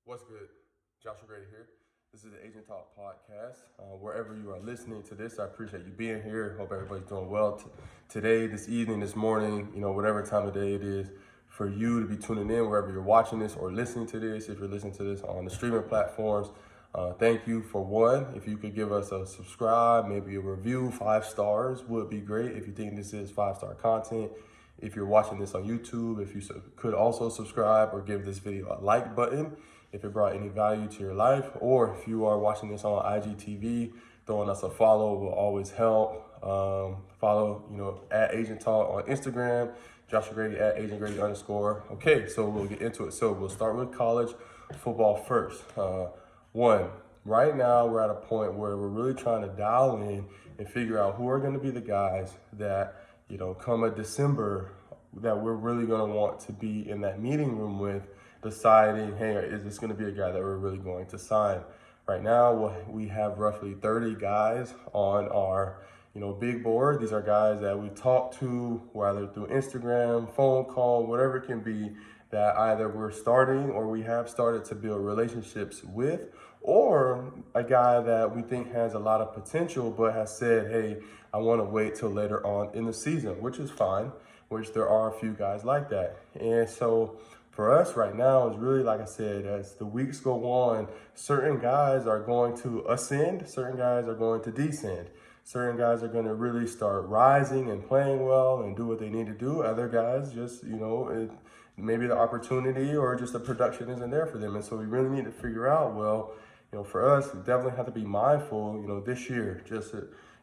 What's good? Joshua Grady here. This is the Agent Talk podcast. Wherever you are listening to this, I appreciate you being here. Hope everybody's doing well today, this evening, this morning, whatever time of day it is for you to be tuning in, wherever you're watching this or listening to this. If you're listening to this on the streaming platforms, thank you for one. If you could give us a subscribe, maybe a review, 5 stars would be great if you think this is 5-star content. If you're watching this on YouTube, if you could also subscribe or give this video a like button if it brought any value to your life, or if you are watching this on IGTV, throwing us a follow will always help. Follow, at Agent Talk on Instagram, Joshua Grady at Agent Grady _. Okay, so we'll get into it. So we'll start with college football first. Right now we're at a point where we're really trying to dial in and figure out who are going to be the guys that, come a December, that we're really going to want to be in that meeting room with, deciding, hey, is this going to be a guy that we're really going to sign? Right now, we have roughly 30 guys on our, big board. These are guys that we talk to, whether through Instagram, phone call, whatever it can be, that either we're starting or we have started to build relationships with, or a guy that we think has a lot of potential but has said, hey, I want to wait till later on in the season, which is fine, which there are a few guys like that. And so for us right now is really, like I said, as the weeks go on, certain guys are going to ascend, certain guys are going to descend. Certain guys are going to really start rising and playing well and do what they need to do. Other guys just, maybe the opportunity or just the production isn't there for them. And so we really need to figure out, for us, we definitely have to be mindful, this year,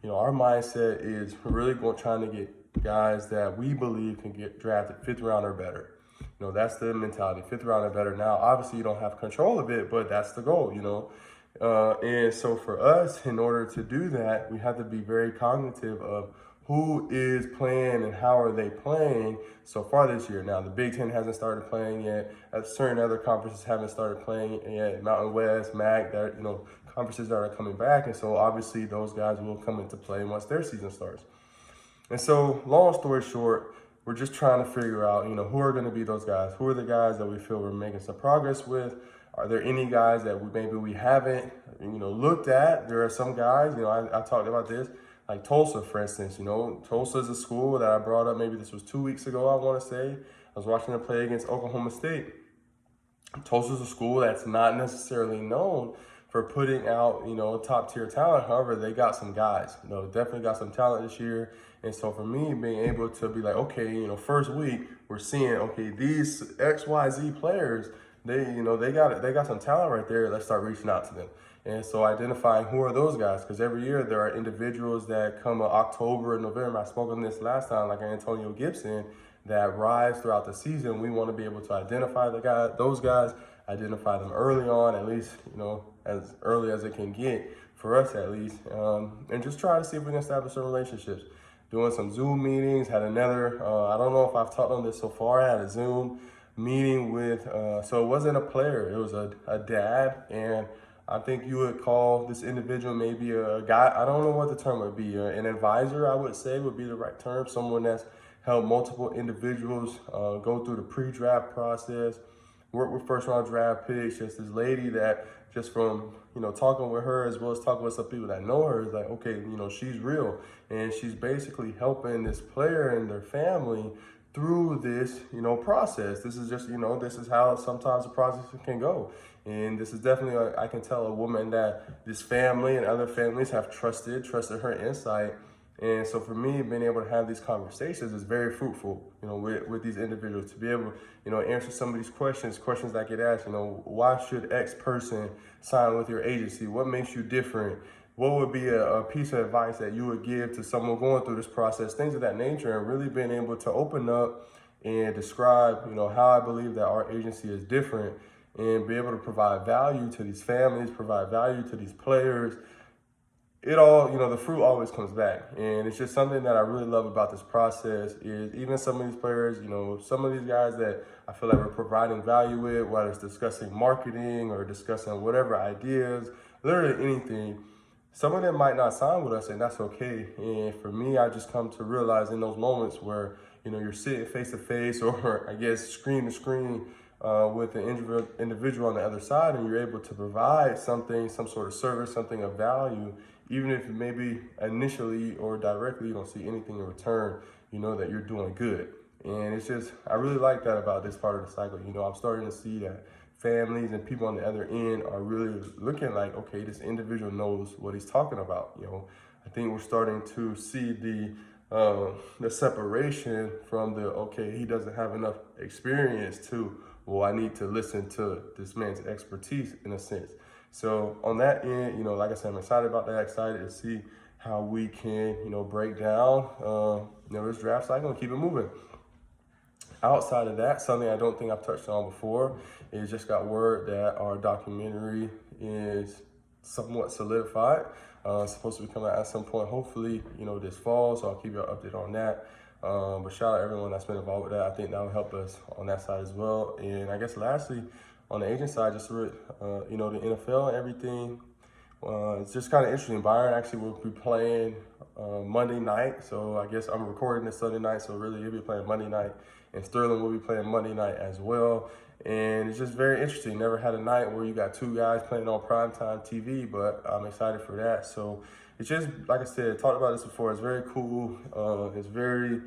our mindset is really trying to get guys that we believe can get drafted 5th round or better. That's the mentality, 5th round or better. Now, obviously you don't have control of it, but that's the goal, and so for us, in order to do that, we have to be very cognitive of who is playing and how are they playing so far this year. Now, the Big Ten hasn't started playing yet. Certain other conferences haven't started playing yet. Mountain West, MAC, conferences that are coming back. And so obviously those guys will come into play once their season starts. And so long story short, we're just trying to figure out, who are going to be those guys? Who are the guys that we feel we're making some progress with? Are there any guys that maybe we haven't, looked at? There are some guys, I talked about this, like Tulsa, for instance. Tulsa is a school that I brought up, maybe this was 2 weeks ago, I want to say. I was watching them play against Oklahoma State. Tulsa is a school that's not necessarily known for putting out, top tier talent. However, they got some guys, definitely got some talent this year. And so for me, being able to be like, okay, first week, we're seeing, okay, these XYZ players, they got some talent right there. Let's start reaching out to them. And so identifying who are those guys, because every year there are individuals that come in October and November. I spoke on this last time, like Antonio Gibson, that rise throughout the season. We want to be able to identify those guys, identify them early on, at least, as early as it can get for us at least, and just try to see if we can establish some relationships. Doing some Zoom meetings, had another, I don't know if I've talked on this so far, I had a Zoom meeting with, so it wasn't a player, it was a dad, and I think you would call this individual maybe a guy, I don't know what the term would be, an advisor, I would say would be the right term, someone that's helped multiple individuals go through the pre-draft process, work with first-round draft picks. Just this lady that just from, talking with her as well as talking with some people that know her is like, okay, she's real. And she's basically helping this player and their family through this, process. This is just, this is how sometimes the process can go. And this is definitely, I can tell a woman that this family and other families have trusted her insight. And so for me, being able to have these conversations is very fruitful, with these individuals, to be able, answer some of these questions that get asked, why should X person sign with your agency? What makes you different? What would be a piece of advice that you would give to someone going through this process, things of that nature, and really being able to open up and describe, how I believe that our agency is different, and be able to provide value to these families, provide value to these players. It all, the fruit always comes back. And it's just something that I really love about this process is even some of these players, some of these guys that I feel like we're providing value with, whether it's discussing marketing or discussing whatever ideas, literally anything, some of them might not sign with us, and that's okay. And for me, I just come to realize in those moments where, you're sitting face to face or I guess screen to screen with an individual on the other side, and you're able to provide something, some sort of service, something of value, even if maybe initially or directly you don't see anything in return, you know that you're doing good. And it's just, I really like that about this part of the cycle. You know, I'm starting to see that families and people on the other end are really looking like, okay, this individual knows what he's talking about. You know, I think we're starting to see the separation from the, okay, he doesn't have enough experience, to, well, I need to listen to this man's expertise in a sense. So on that end, you know, like I said, I'm excited about that, excited to see how we can, you know, break down, you know, this draft cycle and keep it moving. Outside of that, something I don't think I've touched on before is just got word that our documentary is somewhat solidified. It's supposed to be coming out at some point, hopefully, you know, this fall. So I'll keep you updated on that. But shout out everyone that's been involved with that. I think that will help us on that side as well. And I guess lastly, on the agent side, just you know, the NFL and everything. It's just kind of interesting. Byron actually will be playing Monday night. So I guess I'm recording this Sunday night. So really, he'll be playing Monday night. And Sterling will be playing Monday night as well. And it's just very interesting. Never had a night where you got two guys playing on primetime TV, but I'm excited for that. So it's just, like I said, talked about this before. It's very cool. It's very,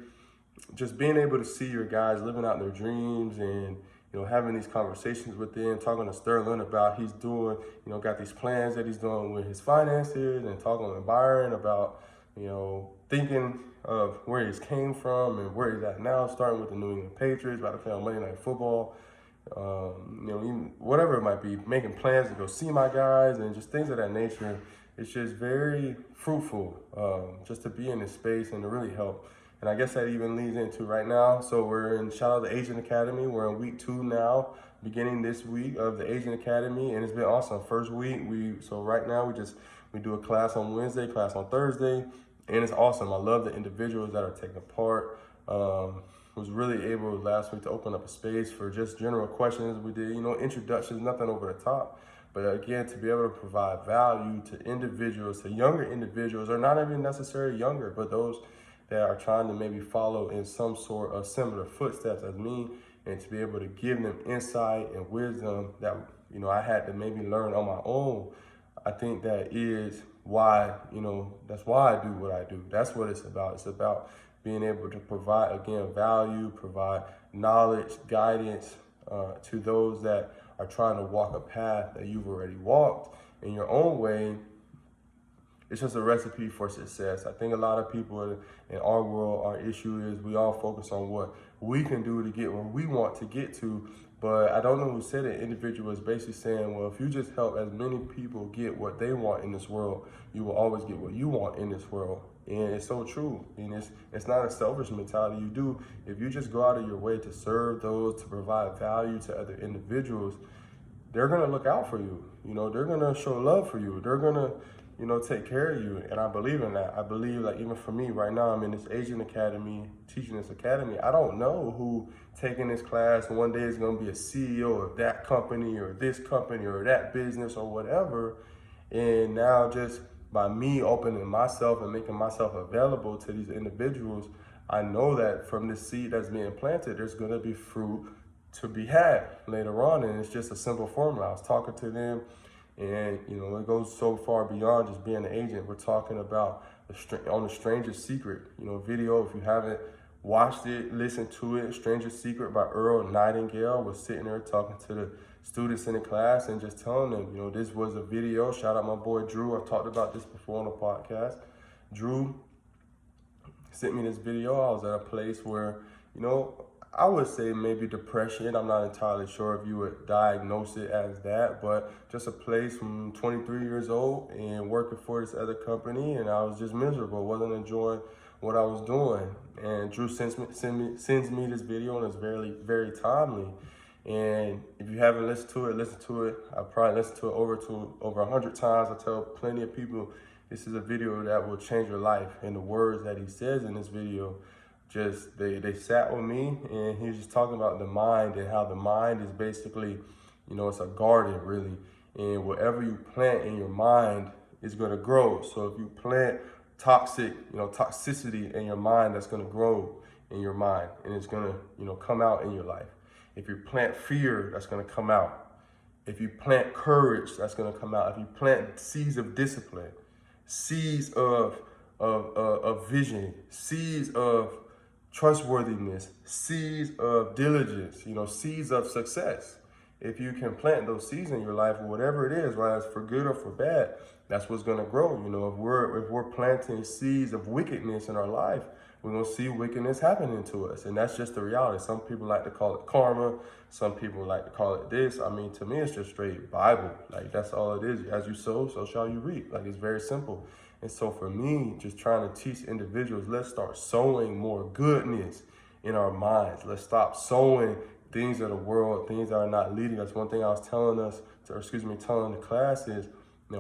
just being able to see your guys living out their dreams and, you know, having these conversations with them, talking to Sterling about he's doing, you know, got these plans that he's doing with his finances, and talking with Byron about, you know, thinking of where he's came from and where he's at now, starting with the New England Patriots, about to play on Monday Night Football, you know, even whatever it might be, making plans to go see my guys and just things of that nature. It's just very fruitful just to be in this space and to really help. And I guess that even leads into right now. So we're in, shout out the Agent Academy. We're in week 2 now, beginning this week of the Agent Academy, and it's been awesome. First week, so right now we do a class on Wednesday, class on Thursday. And it's awesome. I love the individuals that are taking part. Was really able last week to open up a space for just general questions. We did, you know, introductions, nothing over the top. But again, to be able to provide value to individuals, to younger individuals, or not even necessarily younger, but those that are trying to maybe follow in some sort of similar footsteps as me, and to be able to give them insight and wisdom that, you know, I had to maybe learn on my own. I think that is why, you know, that's why I do what I do. That's what it's about. It's about being able to provide, again, value, provide knowledge, guidance to those that are trying to walk a path that you've already walked in your own way. It's just a recipe for success. I think a lot of people in our world, our issue is we all focus on what we can do to get where we want to get to. But I don't know who said it. Individual is basically saying, well, if you just help as many people get what they want in this world, you will always get what you want in this world. And it's so true. And it's not a selfish mentality. You do, if you just go out of your way to serve those, to provide value to other individuals, they're going to look out for you. You know, they're going to show love for you. They're going to, you know, take care of you. And I believe in that. I believe, like, even for me right now, I'm in this Agent Academy, teaching this academy. I don't know who taking this class one day is going to be a CEO of that company or this company or that business or whatever. And now just by me opening myself and making myself available to these individuals, I know that from this seed that's being planted, there's going to be fruit to be had later on. And it's just a simple formula. I was talking to them, and, you know, it goes so far beyond just being an agent. We're talking about on the Stranger's Secret, you know, video. If you haven't watched it, listen to it. Stranger's Secret by Earl Nightingale. Was sitting there talking to the students in the class and just telling them, you know, this was a video. Shout out my boy Drew. I've talked about this before on the podcast. Drew sent me this video. I was at a place where, you know, I would say maybe depression. I'm not entirely sure if you would diagnose it as that, but just a place from 23 years old and working for this other company, and I was just miserable, wasn't enjoying what I was doing. And Drew sends me this video, and it's very, very timely. And if you haven't listened to it, listen to it. I probably listened to it over 100 times. I tell plenty of people this is a video that will change your life. And the words that he says in this video, just they sat with me, and he was just talking about the mind and how the mind is basically, you know, it's a garden really, and whatever you plant in your mind is going to grow. So if you plant toxicity in your mind, that's going to grow in your mind, and it's going to, you know, come out in your life. If you plant fear, that's going to come out. If you plant courage, that's going to come out. If you plant seeds of discipline, seeds of vision, seeds of trustworthiness, seeds of diligence, seeds of success. If you can plant those seeds in your life, or whatever it is, whether it's for good or for bad, that's what's going to grow. If we're planting seeds of wickedness in our life, we're going to see wickedness happening to us. And that's just the reality. Some people like to call it karma. Some people like to call it this. I mean, to me, it's just straight Bible. Like, that's all it is. As you sow, so shall you reap. Like, it's very simple. And so for me, just trying to teach individuals, let's start sowing more goodness in our minds. Let's stop sowing things of the world, things that are not leading us. One thing I was telling the class is,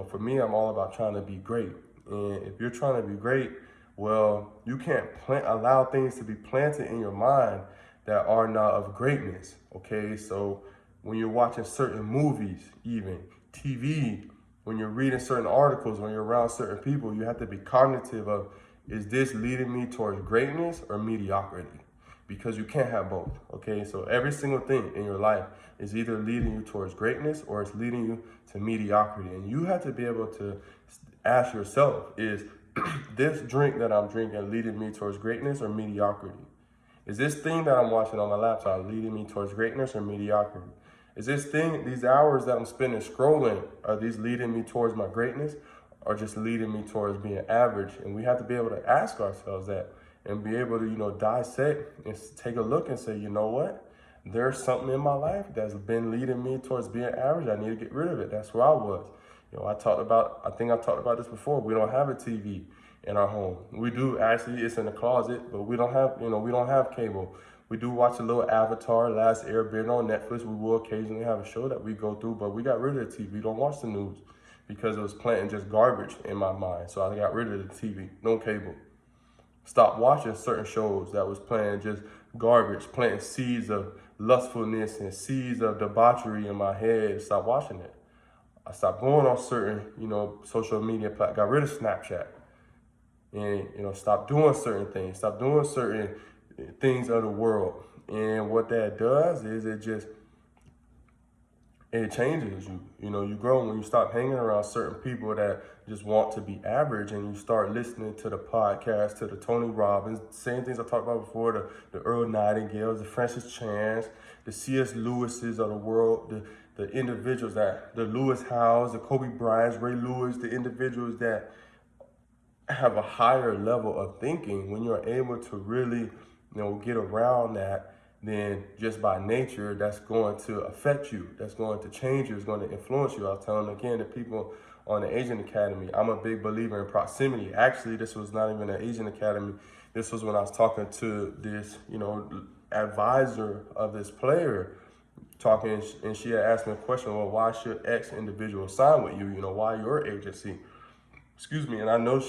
for me, I'm all about trying to be great. And if you're trying to be great, well, you can't allow things to be planted in your mind that are not of greatness, okay? So when you're watching certain movies, even TV, when you're reading certain articles, when you're around certain people, you have to be cognitive of, is this leading me towards greatness or mediocrity? Because you can't have both, okay? So every single thing in your life is either leading you towards greatness or it's leading you to mediocrity. And you have to be able to ask yourself, is this drink that I'm drinking leading me towards greatness or mediocrity? Is this thing that I'm watching on my laptop leading me towards greatness or mediocrity? Is these hours that I'm spending scrolling, are these leading me towards my greatness or just leading me towards being average? And we have to be able to ask ourselves that and be able to, dissect and take a look and say, you know what? There's something in my life that's been leading me towards being average. I need to get rid of it. That's where I was. I think I talked about this before. We don't have a TV in our home. We do, actually, it's in the closet, but we don't have cable. We do watch a little Avatar, Last Airbender on Netflix. We will occasionally have a show that we go through, but we got rid of the TV. We don't watch the news because it was planting just garbage in my mind. So I got rid of the TV, no cable. Stopped watching certain shows that was playing just garbage, planting seeds of lustfulness and seeds of debauchery in my head. Stopped watching it. I stopped going on certain, social media platforms, got rid of Snapchat. And, stopped doing certain things, stopped doing certain things of the world. And what that does is it changes you. You grow when you stop hanging around certain people that just want to be average, and you start listening to the podcast, to the Tony Robbins, same things I talked about before, the Earl Nightingales, the Francis Chans, the C.S. Lewis's of the world, the individuals that, the Lewis Howes, the Kobe Bryants, Ray Lewis, the individuals that have a higher level of thinking. When you're able to really, get around that, then just by nature, that's going to affect you. That's going to change you. It's going to influence you. I was telling again the people on the Asian Academy, I'm a big believer in proximity. Actually, this was not even an Asian Academy. This was when I was talking to this, advisor of this player, and she had asked me a question, well, why should X individual sign with you? Why your agency? Excuse me, and I know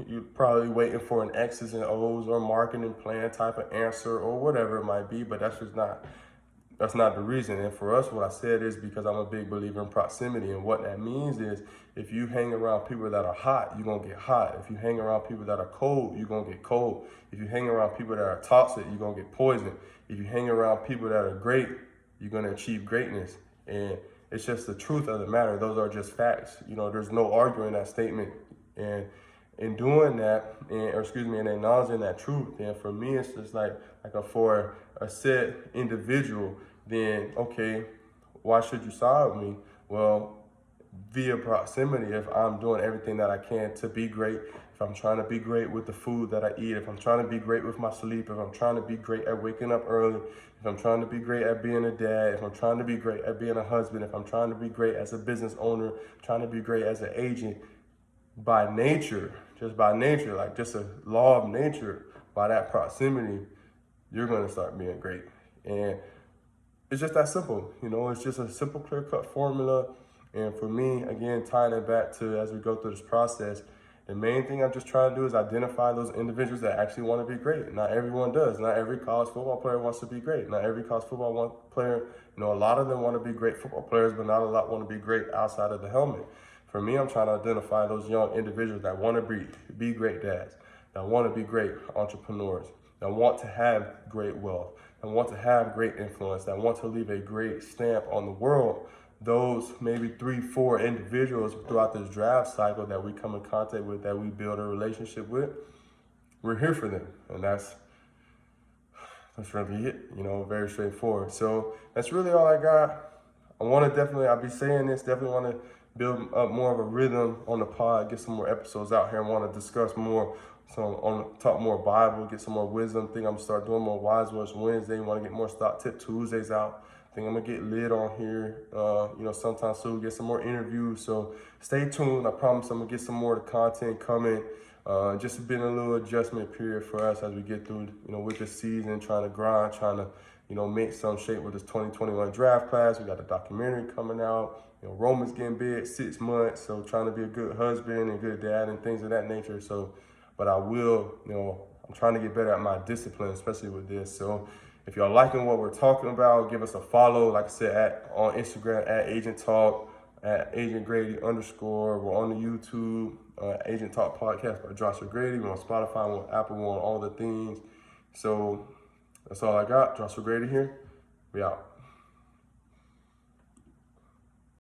you're probably waiting for an X's and O's or marketing plan type of answer or whatever it might be, but that's not the reason. And for us, what I said is because I'm a big believer in proximity, and what that means is if you hang around people that are hot, you're gonna get hot. If you hang around people that are cold, you're gonna get cold. If you hang around people that are toxic, you're gonna get poisoned. If you hang around people that are great, you're gonna achieve greatness. And it's just the truth of the matter. Those are just facts. There's no arguing that statement. And in doing that, and acknowledging that truth, then for me, it's just for a set individual, then, okay, why should you side with me? Well, via proximity, if I'm doing everything that I can to be great, if I'm trying to be great with the food that I eat, if I'm trying to be great with my sleep, if I'm trying to be great at waking up early, if I'm trying to be great at being a dad, if I'm trying to be great at being a husband, if I'm trying to be great as a business owner, trying to be great as an agent, by nature, just a law of nature, by that proximity, you're going to start being great. And it's just that simple. It's just a simple, clear-cut formula. And for me, again, tying it back to as we go through this process, the main thing I'm just trying to do is identify those individuals that actually want to be great. Not everyone does. Not every college football player wants to be great. Not every college football player, a lot of them want to be great football players, but not a lot want to be great outside of the helmet. For me, I'm trying to identify those young individuals that want to be great dads, that want to be great entrepreneurs, that want to have great wealth, that and want to have great influence, that want to leave a great stamp on the world, those maybe 3-4 individuals throughout this draft cycle that we come in contact with, that we build a relationship with, we're here for them. And that's really it, very straightforward. So that's really all I got. I'll be saying this, definitely want to build up more of a rhythm on the pod, get some more episodes out here. I want to discuss more, talk more Bible, get some more wisdom. Think I'm going to start doing more Wise Words Wednesday. Want to get more Stock Tip Tuesdays out. Think I'm going to get lit on here, sometime soon, get some more interviews. So stay tuned. I promise I'm going to get some more of the content coming. Just been a little adjustment period for us as we get through, with the season, trying to grind, trying to, make some shape with this 2021 draft class. We got a documentary coming out. Roman's getting big, 6 months. So trying to be a good husband and good dad and things of that nature. So, but I will, I'm trying to get better at my discipline, especially with this. So if y'all liking what we're talking about, give us a follow. Like I said, on Instagram, at Agent Talk, at Agent Grady _. We're on the YouTube, Agent Talk Podcast by Joshua Grady. We're on Spotify, we're on Apple, we're on all the things. So that's all I got. Joshua Grady here. We out.